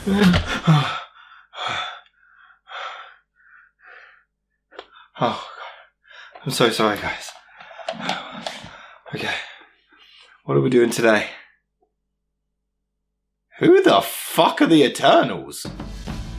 God. I'm so sorry, guys. Okay. What are we doing today? Who the fuck are the Eternals?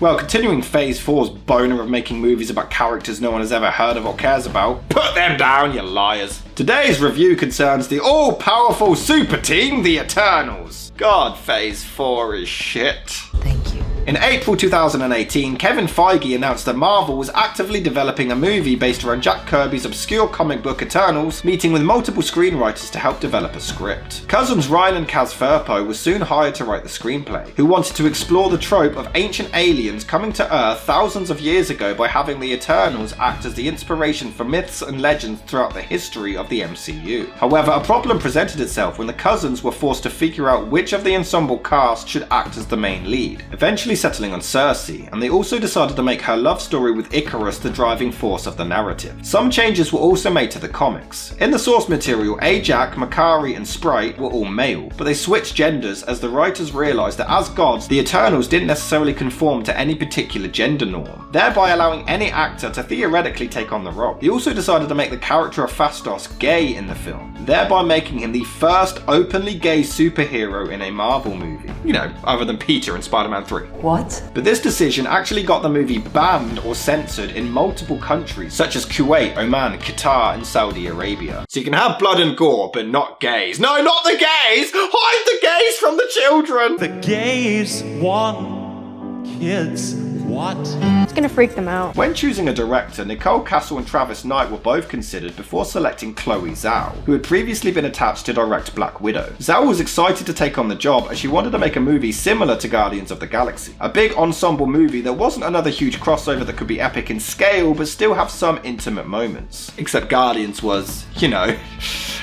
Well, continuing Phase 4's boner of making movies about characters no one has ever heard of or cares about, put them down, you liars. Today's review concerns the all-powerful super team, the Eternals. God, Phase 4 is shit. Thank you. In April 2018, Kevin Feige announced that Marvel was actively developing a movie based around Jack Kirby's obscure comic book Eternals, meeting with multiple screenwriters to help develop a script. Cousins Ryan and Kaz Firpo were soon hired to write the screenplay, who wanted to explore the trope of ancient aliens coming to Earth thousands of years ago by having the Eternals act as the inspiration for myths and legends throughout the history of the MCU. However, a problem presented itself when the Cousins were forced to figure out which of the ensemble cast should act as the main lead, eventually settling on Cersei, and they also decided to make her love story with Icarus the driving force of the narrative. Some changes were also made to the comics. In the source material, Ajak, Makari and Sprite were all male, but they switched genders as the writers realised that as gods, the Eternals didn't necessarily conform to any particular gender norm, thereby allowing any actor to theoretically take on the role. They also decided to make the character of Phastos gay in the film, thereby making him the first openly gay superhero in a Marvel movie. You know, other than Peter in Spider-Man 3. What? But this decision actually got the movie banned or censored in multiple countries, such as Kuwait, Oman, Qatar, and Saudi Arabia. So you can have blood and gore, but not gays. No, not the gays! Hide the gays from the children! The gays want kids. What? It's gonna freak them out. When choosing a director, Nicole Castle and Travis Knight were both considered before selecting Chloe Zhao, who had previously been attached to direct Black Widow. Zhao was excited to take on the job as she wanted to make a movie similar to Guardians of the Galaxy. A big ensemble movie that wasn't another huge crossover that could be epic in scale, but still have some intimate moments. Except Guardians was, you know,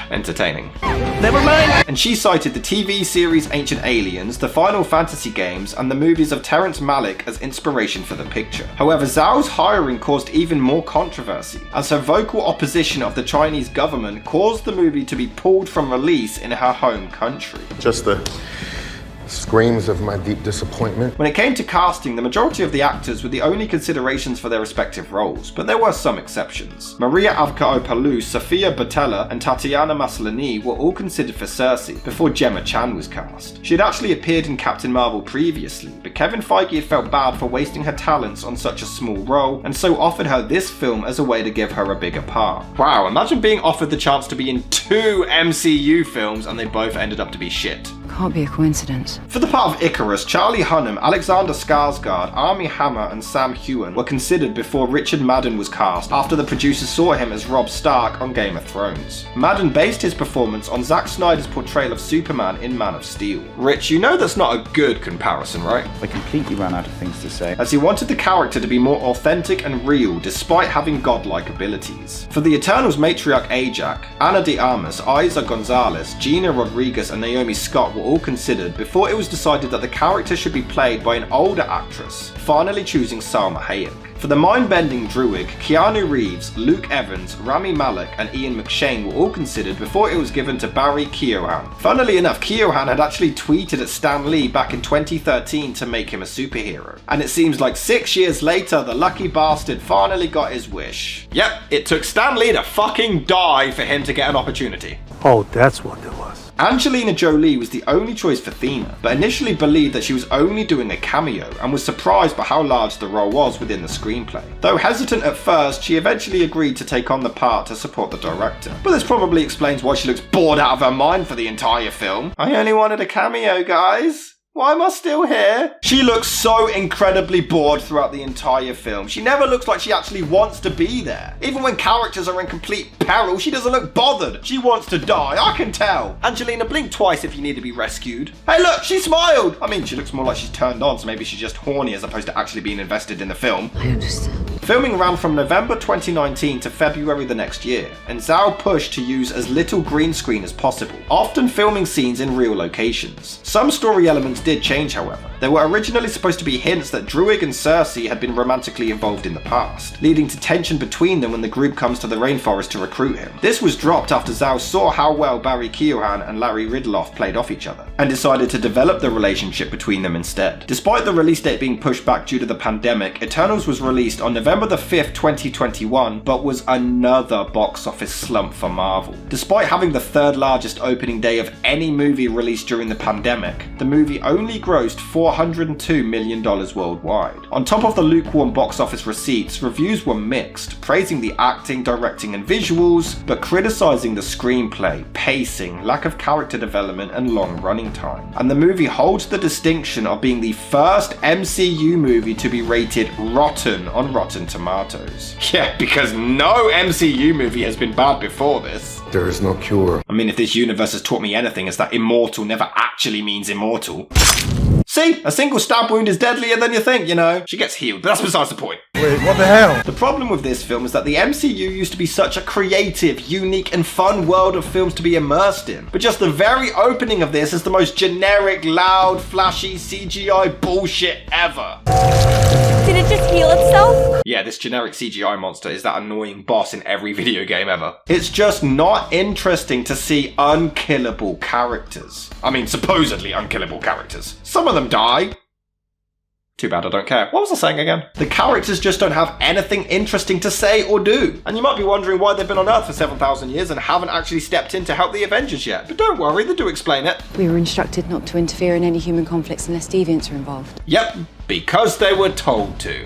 entertaining. Never mind! And she cited the TV series Ancient Aliens, the Final Fantasy games, and the movies of Terrence Malick as inspiration for the picture. However, Zhao's hiring caused even more controversy, as her vocal opposition of the Chinese government caused the movie to be pulled from release in her home country. Just the screams of my deep disappointment. When it came to casting, the majority of the actors were the only considerations for their respective roles, but there were some exceptions. Maria Avkaopoulou, Sofia Boutella, and Tatiana Maslany were all considered for Cersei before Gemma Chan was cast. She had actually appeared in Captain Marvel previously, but Kevin Feige had felt bad for wasting her talents on such a small role, and so offered her this film as a way to give her a bigger part. Wow, imagine being offered the chance to be in 2 MCU films and they both ended up to be shit. Can't be a coincidence. For the part of Icarus, Charlie Hunnam, Alexander Skarsgård, Armie Hammer and Sam Heughan were considered before Richard Madden was cast after the producers saw him as Robb Stark on Game of Thrones. Madden based his performance on Zack Snyder's portrayal of Superman in Man of Steel. Rich, you know that's not a good comparison, right? I completely ran out of things to say. As he wanted the character to be more authentic and real despite having godlike abilities. For the Eternals matriarch Ajak, Ana de Armas, Isa Gonzalez, Gina Rodriguez and Naomi Scott were all considered before it was decided that the character should be played by an older actress, finally choosing Salma Hayek. For the mind-bending Druig, Keanu Reeves, Luke Evans, Rami Malek and Ian McShane were all considered before it was given to Barry Keoghan. Funnily enough, Keoghan had actually tweeted at Stan Lee back in 2013 to make him a superhero. And it seems like 6 years later, the lucky bastard finally got his wish. Yep, it took Stan Lee to fucking die for him to get an opportunity. Oh, that's what it was. Angelina Jolie was the only choice for Thena, but initially believed that she was only doing a cameo and was surprised by how large the role was within the screenplay. Though hesitant at first, she eventually agreed to take on the part to support the director. But this probably explains why she looks bored out of her mind for the entire film. I only wanted a cameo, guys. Why am I still here? She looks so incredibly bored throughout the entire film. She never looks like she actually wants to be there. Even when characters are in complete peril, she doesn't look bothered. She wants to die, I can tell. Angelina, blink twice if you need to be rescued. Hey look, she smiled! I mean, she looks more like she's turned on, so maybe she's just horny as opposed to actually being invested in the film. I understand. Filming ran from November 2019 to February the next year, and Zhao pushed to use as little green screen as possible, often filming scenes in real locations. Some story elements did change, however. There were originally supposed to be hints that Druig and Cersei had been romantically involved in the past, leading to tension between them when the group comes to the rainforest to recruit him. This was dropped after Zhao saw how well Barry Keoghan and Larry Ridloff played off each other, and decided to develop the relationship between them instead. Despite the release date being pushed back due to the pandemic, Eternals was released on November the 5th, 2021, but was another box office slump for Marvel. Despite having the third largest opening day of any movie released during the pandemic, the movie only grossed $402 million worldwide. On top of the lukewarm box office receipts, reviews were mixed, praising the acting, directing and visuals, but criticizing the screenplay, pacing, lack of character development and long running time. And the movie holds the distinction of being the first MCU movie to be rated rotten on Rotten Tomatoes. Yeah, because no MCU movie has been bad before this. There is no cure. I mean, if this universe has taught me anything, it's that immortal never actually means immortal. See? A single stab wound is deadlier than you think, you know? She gets healed, but that's besides the point. Wait, what the hell? The problem with this film is that the MCU used to be such a creative, unique and fun world of films to be immersed in. But just the very opening of this is the most generic, loud, flashy CGI bullshit ever. Did it just heal itself? Yeah, this generic CGI monster is that annoying boss in every video game ever. It's just not interesting to see unkillable characters. I mean, supposedly unkillable characters. Some of them die. Too bad I don't care. What was I saying again? The characters just don't have anything interesting to say or do. And you might be wondering why they've been on Earth for 7,000 years and haven't actually stepped in to help the Avengers yet. But don't worry, they do explain it. We were instructed not to interfere in any human conflicts unless deviants are involved. Yep, because they were told to.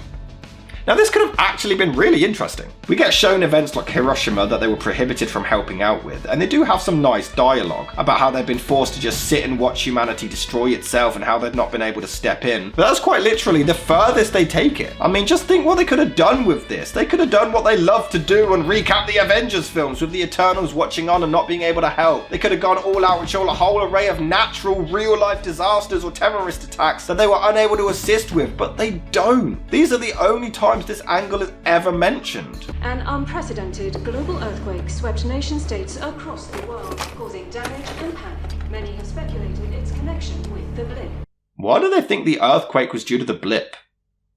Now this could have actually been really interesting. We get shown events like Hiroshima that they were prohibited from helping out with, and they do have some nice dialogue about how they've been forced to just sit and watch humanity destroy itself and how they've not been able to step in. But that's quite literally the furthest they take it. I mean, just think what they could have done with this. They could have done what they love to do and recap the Avengers films with the Eternals watching on and not being able to help. They could have gone all out and shown a whole array of natural, real-life disasters or terrorist attacks that they were unable to assist with, but they don't. These are the only times this angle is ever mentioned. An unprecedented global earthquake swept nation-states across the world, causing damage and panic. Many have speculated its connection with the blip. Why do they think the earthquake was due to the blip?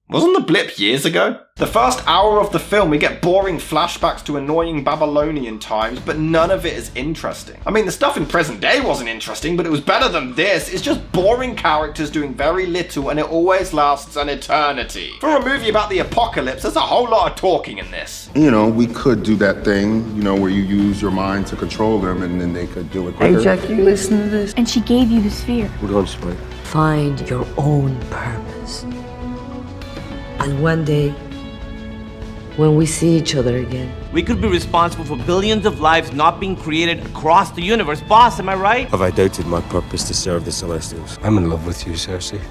Wasn't the blip years ago? The first hour of the film, we get boring flashbacks to annoying Babylonian times, but none of it is interesting. I mean, the stuff in present day wasn't interesting, but it was better than this. It's just boring characters doing very little, and it always lasts an eternity. For a movie about the apocalypse, there's a whole lot of talking in this. You know, we could do that thing, you know, where you use your mind to control them and then they could do it quicker. Hey, Jack, you listen to this? And she gave you the sphere. We're going to split. Find your own purpose. And one day, when we see each other again, We could be responsible for billions of lives not being created across the universe. Boss, am I right? Have I doubted my purpose to serve the Celestials? I'm in love with you, Cersei.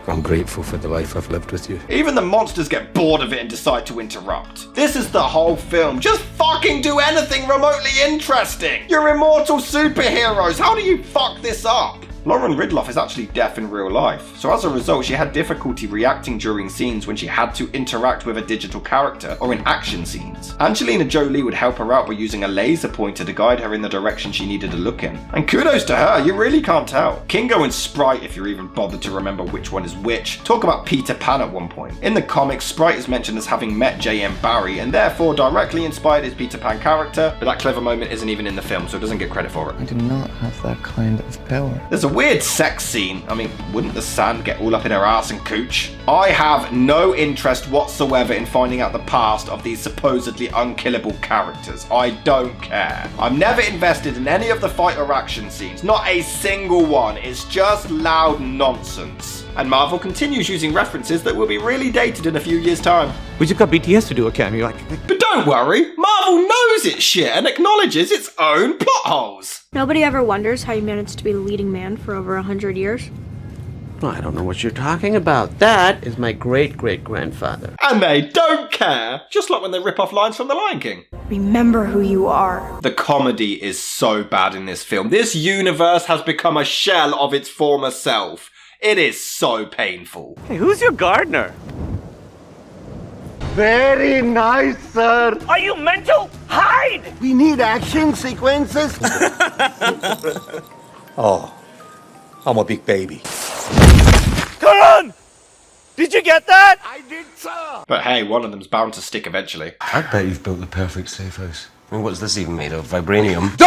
I'm grateful for the life I've lived with you. Even the monsters get bored of it and decide to interrupt. This is the whole film. Just fucking do anything remotely interesting. You're immortal superheroes. How do you fuck this up? Lauren Ridloff is actually deaf in real life, so as a result she had difficulty reacting during scenes when she had to interact with a digital character or in action scenes. Angelina Jolie would help her out by using a laser pointer to guide her in the direction she needed to look in. And kudos to her, you really can't tell. Kingo and Sprite, if you're even bothered to remember which one is which, talk about Peter Pan at one point. In the comics, Sprite is mentioned as having met J.M. Barrie and therefore directly inspired his Peter Pan character, but that clever moment isn't even in the film, so it doesn't get credit for it. I do not have that kind of power. There's a weird sex scene. I mean, wouldn't the sand get all up in her ass and cooch? I have no interest whatsoever in finding out the past of these supposedly unkillable characters. I don't care. I'm never invested in any of the fight or action scenes. Not a single one. It's just loud nonsense. And Marvel continues using references that will be really dated in a few years' time. We just got BTS to do a cameo. But don't worry, Marvel knows its shit and acknowledges its own plot holes. Nobody ever wonders how you managed to be the leading man for over 100 years. Well, I don't know what you're talking about. That is my great-great-grandfather. And they don't care, just like when they rip off lines from The Lion King. Remember who you are. The comedy is so bad in this film. This universe has become a shell of its former self. It is so painful. Hey, who's your gardener? Very nice, sir. Are you mental? Hide! We need action sequences. Oh, I'm a big baby. Karan! Did you get that? I did, sir. But hey, one of them's bound to stick eventually. I bet you've built the perfect safe house. I mean, what's this even made of? Vibranium?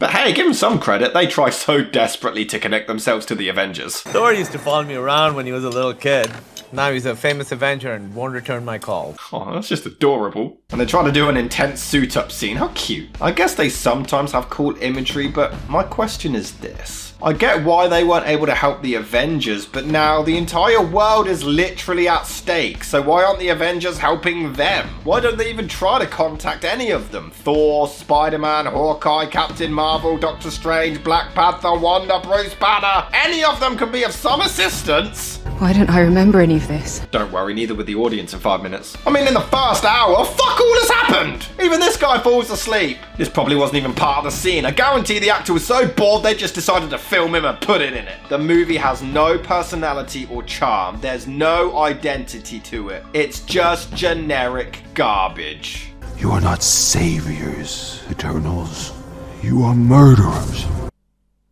But hey, give them some credit. They try so desperately to connect themselves to the Avengers. Thor used to follow me around when he was a little kid. Now he's a famous Avenger and won't return my calls. Oh, that's just adorable. And they try to do an intense suit-up scene. How cute. I guess they sometimes have cool imagery, but my question is this. I get why they weren't able to help the Avengers, but now the entire world is literally at stake, so why aren't the Avengers helping them? Why don't they even try to contact any of them? Thor, Spider-Man, Hawkeye, Captain Marvel, Doctor Strange, Black Panther, Wanda, Bruce Banner. Any of them can be of some assistance. Why don't I remember any of this? Don't worry, neither would the audience in 5 minutes. I mean, in the first hour, fuck all has happened! Even this guy falls asleep. This probably wasn't even part of the scene. I guarantee the actor was so bored they just decided to film him and put it in it. The movie has no personality or charm. There's no identity to it. It's just generic garbage. You are not saviors, Eternals. You are murderers.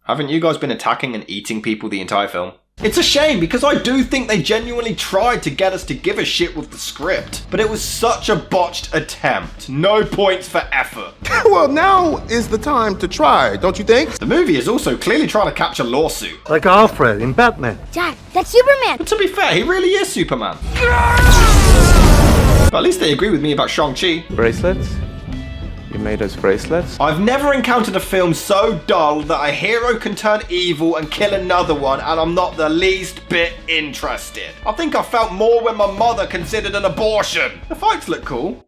Haven't you guys been attacking and eating people the entire film? It's a shame because I do think they genuinely tried to get us to give a shit with the script, but it was such a botched attempt. No points for effort. Well, now is the time to try, don't you think? The movie is also clearly trying to catch a lawsuit. Like Alfred in Batman. Dad, that's Superman! But to be fair, he really is Superman. But at least they agree with me about Shang-Chi. Bracelets? You made us bracelets? I've never encountered a film so dull that a hero can turn evil and kill another one, and I'm not the least bit interested. I think I felt more when my mother considered an abortion. The fights look cool.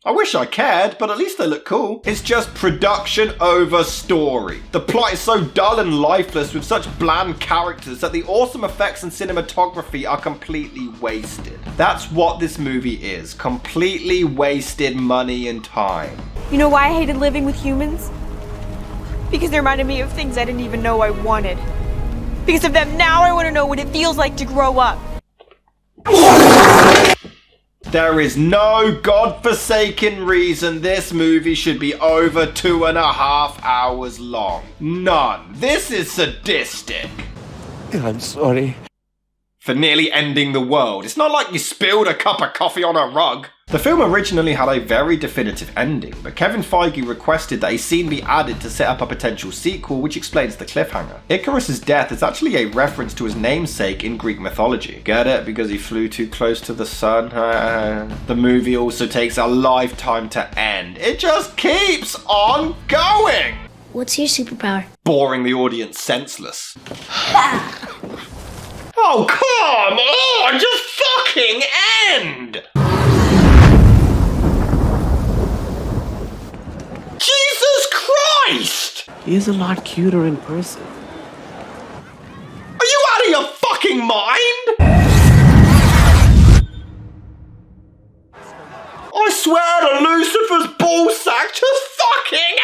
I wish I cared, but at least they look cool. It's just production over story. The plot is so dull and lifeless with such bland characters that the awesome effects and cinematography are completely wasted. That's what this movie is. Completely wasted money and time. You know why I hated living with humans? Because they reminded me of things I didn't even know I wanted. Because of them, now I want to know what it feels like to grow up. There is no godforsaken reason this movie should be over 2.5 hours long. None. This is sadistic. I'm sorry. For nearly ending the world. It's not like you spilled a cup of coffee on a rug. The film originally had a very definitive ending, but Kevin Feige requested that a scene be added to set up a potential sequel, which explains the cliffhanger. Icarus's death is actually a reference to his namesake in Greek mythology. Get it? Because he flew too close to the sun? The movie also takes a lifetime to end. It just keeps on going! What's your superpower? Boring the audience senseless. Oh, come on! Just fucking end! Jesus Christ! He is a lot cuter in person. Are you out of your fucking mind? I swear to Lucifer's ballsack, just fucking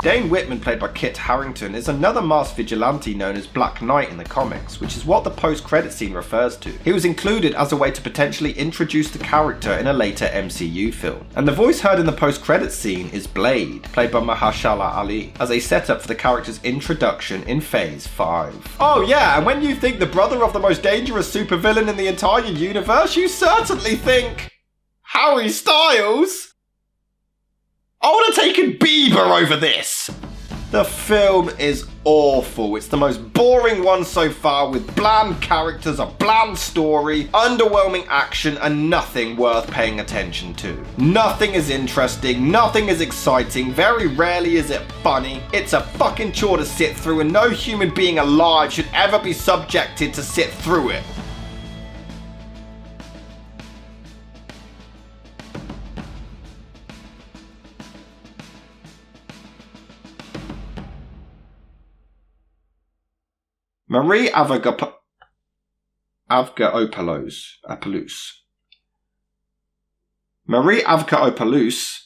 Dane Whitman, played by Kit Harington, is another masked vigilante known as Black Knight in the comics, which is what the post-credit scene refers to. He was included as a way to potentially introduce the character in a later MCU film. And the voice heard in the post-credit scene is Blade, played by Mahershala Ali, as a setup for the character's introduction in Phase 5. Oh yeah, and when you think the brother of the most dangerous supervillain in the entire universe, you certainly think Harry Styles. I would have taken Bieber over this! The film is awful. It's the most boring one so far, with bland characters, a bland story, underwhelming action, and nothing worth paying attention to. Nothing is interesting, nothing is exciting, very rarely is it funny. It's a fucking chore to sit through, and no human being alive should ever be subjected to sit through it. Marie Avgeropoulos. Marie Avgeropoulos